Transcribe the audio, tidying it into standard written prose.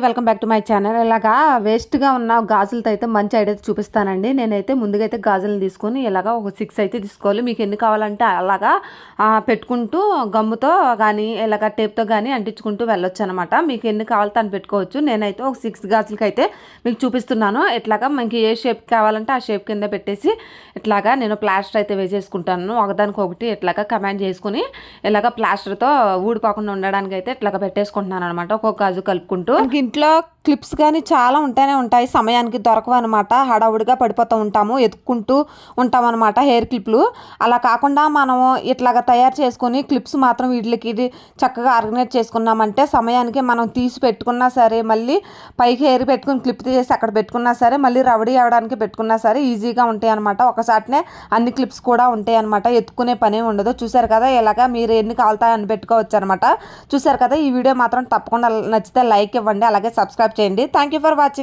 Welcome back to my channel. ఇలాగా వేస్ట్గా ఉన్న గాజులతో అయితే మంచి ఐడియా చూపిస్తానండి. నేనైతే ముందుగా అయితే గాజులను తీసుకొని ఇలాగా ఒక 6 అయితే తీసుకోవాలి. మీకు ఎన్ని కావాలంటే అలాగా పెట్టుకుంటూ గమ్ముతో కానీ ఇలాగ టేప్తో కానీ అంటించుకుంటూ వెళ్ళొచ్చు అనమాట. మీకు ఎన్ని కావాలో అని పెట్టుకోవచ్చు. నేనైతే ఒక 6 గాజులకి అయితే మీకు చూపిస్తున్నాను. ఇట్లాగా మనకి ఏ షేప్ కావాలంటే ఆ షేప్ కింద పెట్టేసి ఇట్లాగా నేను ప్లాస్టర్ అయితే వేసేసుకుంటాను. ఒకదానికొకటి ఇట్లాగా కమాండ్ చేసుకుని ఇలాగ ప్లాస్టర్తో ఊడిపోకుండా ఉండడానికి అయితే ఇట్లాగా పెట్టేసుకుంటున్నాను అనమాట. ఒక్కొక్క గాజు కలుపుకుంటూ ఇంట్లో క్లిప్స్ కానీ చాలా ఉంటాయి. సమయానికి దొరకవు అనమాట. హడావుడిగా పడిపోతూ ఉంటాము, ఎత్తుకుంటూ ఉంటాం అనమాట హెయిర్ క్లిప్లు. అలా కాకుండా మనము ఇట్లాగా తయారు చేసుకొని క్లిప్స్ మాత్రం వీటికి చక్కగా ఆర్గనైజ్ చేసుకున్నామంటే సమయానికి మనం తీసి పెట్టుకున్నా సరే, మళ్ళీ పైకి హెయిర్ పెట్టుకుని క్లిప్ తీసేసి అక్కడ పెట్టుకున్నా సరే, మళ్ళీ రవడి అవడానికి పెట్టుకున్నా సరే ఈజీగా ఉంటాయి అనమాట. ఒకసారినే అన్ని క్లిప్స్ కూడా ఉంటాయి అనమాట. ఎత్తుకునే పనే ఉండదు. చూసారు కదా, ఇలాగా మీరు ఎన్ని కావాలని అని పెట్టుకోవచ్చు అనమాట. చూసారు కదా, ఈ వీడియో మాత్రం తప్పకుండా నచ్చితే లైక్ ఇవ్వండి, అలాగే సబ్స్క్రైబ్ చేయండి. Thank you for watching.